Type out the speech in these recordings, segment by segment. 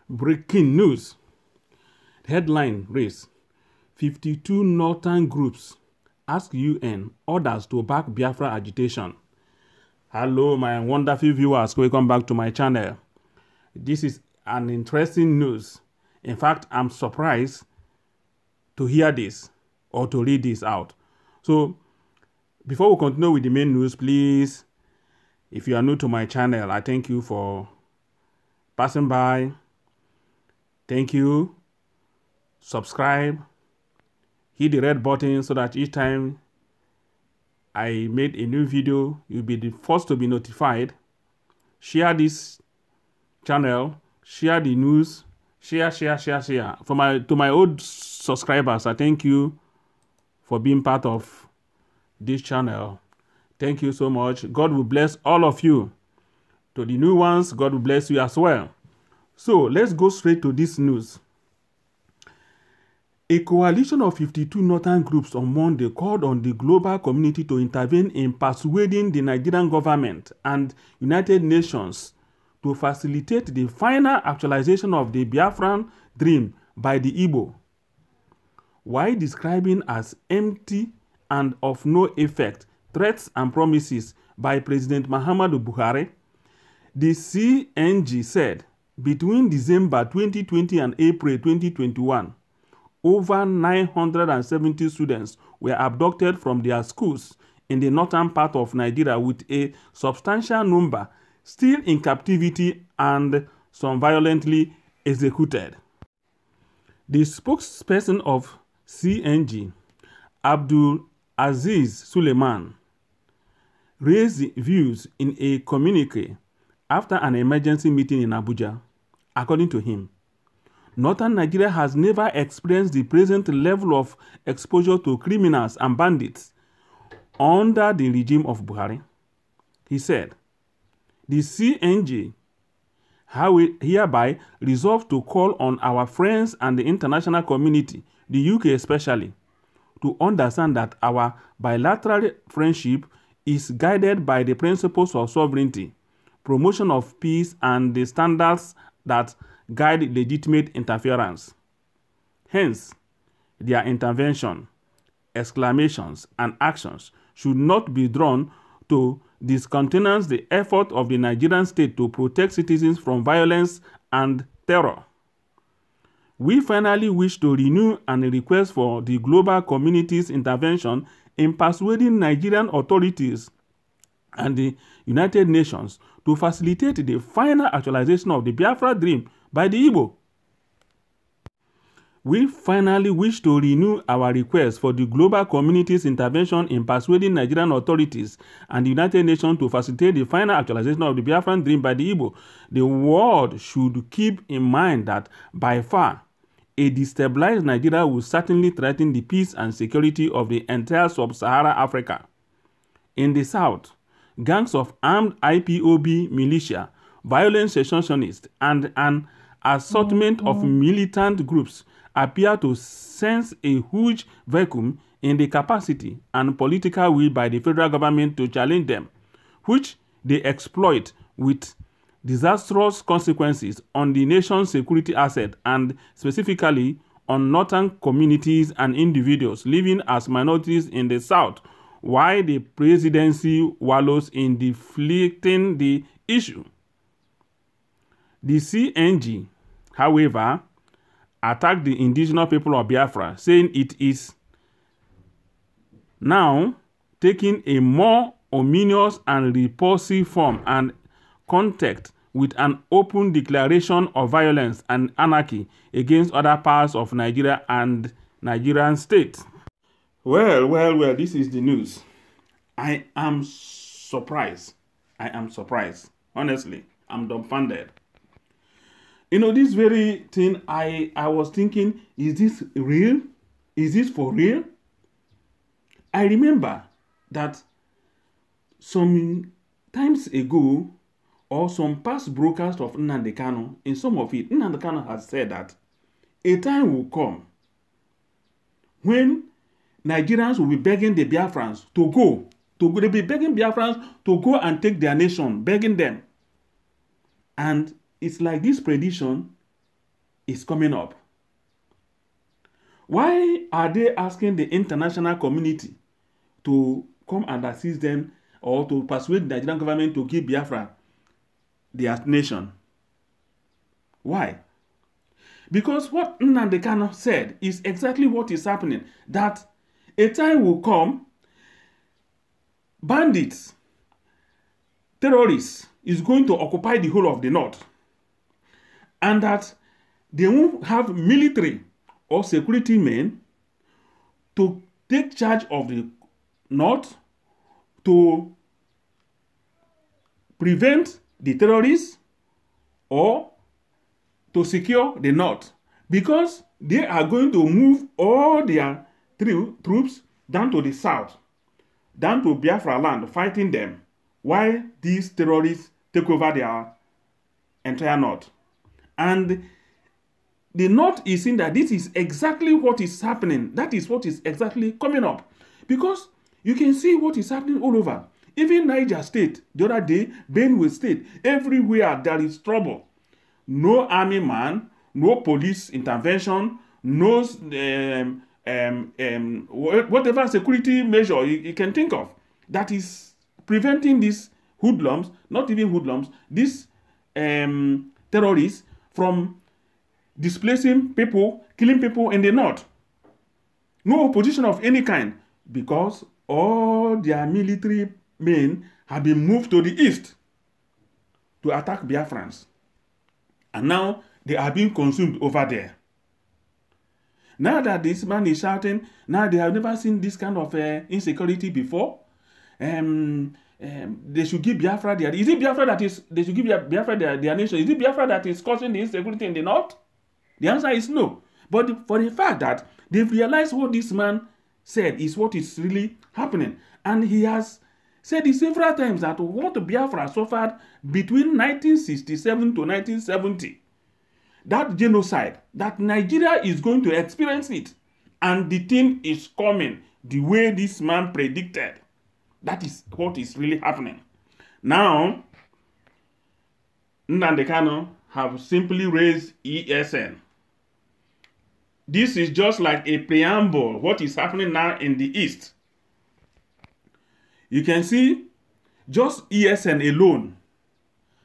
Breaking news. Headline reads, 52 northern groups ask UN orders to back Biafra agitation. Hello, my wonderful viewers. Welcome back to my channel. This is an interesting news. In fact, I'm surprised to hear this or to read this out. So, before we continue with the main news, please, if you are new to my channel, I thank you for passing by. Thank you. Subscribe. Hit the red button so that each time I made a new video, you'll be the first to be notified. Share this channel. Share the news. Share. To my old subscribers, I thank you for being part of this channel. Thank you so much. God will bless all of you. To the new ones, God will bless you as well. So let's go straight to this news. A coalition of 52 northern groups on Monday called on the global community to intervene in persuading the Nigerian government and United Nations to facilitate the final actualization of the Biafran dream by the Igbo. While describing as empty and of no effect threats and promises by President Muhammadu Buhari, the CNG said between December 2020 and April 2021, over 970 students were abducted from their schools in the northern part of Nigeria, with a substantial number still in captivity and some violently executed. The spokesperson of CNG, Abdul Aziz Suleiman, raised views in a communique after an emergency meeting in Abuja. According to him, Northern Nigeria has never experienced the present level of exposure to criminals and bandits under the regime of Buhari. He said, the CNG hereby resolves to call on our friends and the international community, the UK especially, to understand that our bilateral friendship is guided by the principles of sovereignty, promotion of peace, and the standards that guide legitimate interference. Hence, their intervention, exclamations, and actions should not be drawn to discountenance the effort of the Nigerian state to protect citizens from violence and terror. We finally wish to renew and request for the global community's intervention in persuading Nigerian authorities and the United Nations to facilitate the final actualization of the Biafra dream by the Igbo. We finally wish to renew our request for the global community's intervention in persuading Nigerian authorities and the United Nations to facilitate the final actualization of the Biafran dream by the Igbo. The world should keep in mind that by far, a destabilized Nigeria will certainly threaten the peace and security of the entire sub-Saharan Africa. In the south, gangs of armed IPOB militia, violent secessionists, and an assortment of militant groups appear to sense a huge vacuum in the capacity and political will by the federal government to challenge them, which they exploit with disastrous consequences on the nation's security asset and specifically on northern communities and individuals living as minorities in the south, while the presidency wallows in deflecting the issue. The CNG, however, attacked the indigenous people of Biafra, saying it is now taking a more ominous and repulsive form and contact with an open declaration of violence and anarchy against other parts of Nigeria and Nigerian state. Well, this is the news. I am surprised. Honestly, I'm dumbfounded. You know, this very thing, I was thinking, is this real? Is this for real? I remember that some times ago, or some past broadcasts of Nnamdi Kanu, in some of it, Nnamdi Kanu has said that a time will come when Nigerians will be begging the Biafrans to go. They'll be begging Biafrans to go and take their nation, begging them. And it's like this prediction is coming up. Why are they asking the international community to come and assist them or to persuade the Nigerian government to give Biafra their nation? Why? Because what Nnamdi Kanu said is exactly what is happening. That a time will come, bandits, terrorists is going to occupy the whole of the north. And that they won't have military or security men to take charge of the north to prevent the terrorists or to secure the north, because they are going to move all their troops down to the south, down to Biafra land, fighting them, while these terrorists take over their entire north. And the north is saying that this is exactly what is happening. That is what is exactly coming up. Because you can see what is happening all over. Even Niger State, the other day, Benue State, everywhere there is trouble. No army man, no police intervention, no whatever security measure you can think of that is preventing these hoodlums, not even hoodlums, these terrorists from displacing people, killing people in the north. No opposition of any kind, because all their military men have been moved to the east to attack Biafrans. And now they are being consumed over there. Now that this man is shouting, now they have never seen this kind of insecurity before. They should give Biafra their... Is it Biafra that is... They should give Biafra their nation? Is it Biafra that is causing the insecurity in the north? The answer is no. But for the fact that they've realized what this man said is what is really happening. And he has said it several times that what Biafra suffered between 1967 to 1970, that genocide, that Nigeria is going to experience it. And the thing is coming the way this man predicted. That is what is really happening. Now, Nnamdi Kanu have simply raised ESN. This is just like a preamble, what is happening now in the East. You can see, just ESN alone,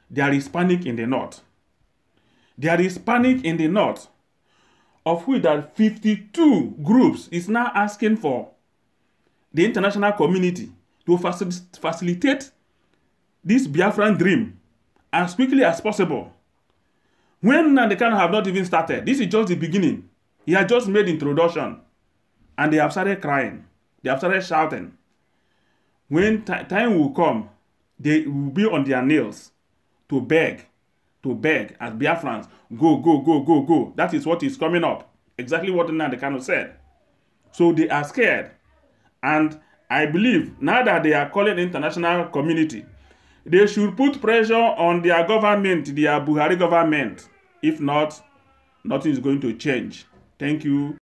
there is panic in the North. There is panic in the North, of which that 52 groups is now asking for the international community to facilitate this Biafran dream as quickly as possible. When Nnamdi Kanu have not even started, this is just the beginning. He has just made introduction, and they have started crying. They have started shouting. When time will come, they will be on their nails to beg as Biafrans, go, go, go, go, go. That is what is coming up. Exactly what Nnamdi Kanu said. So they are scared. And I believe now that they are calling the international community, they should put pressure on their government, their Buhari government. If not, nothing is going to change. Thank you.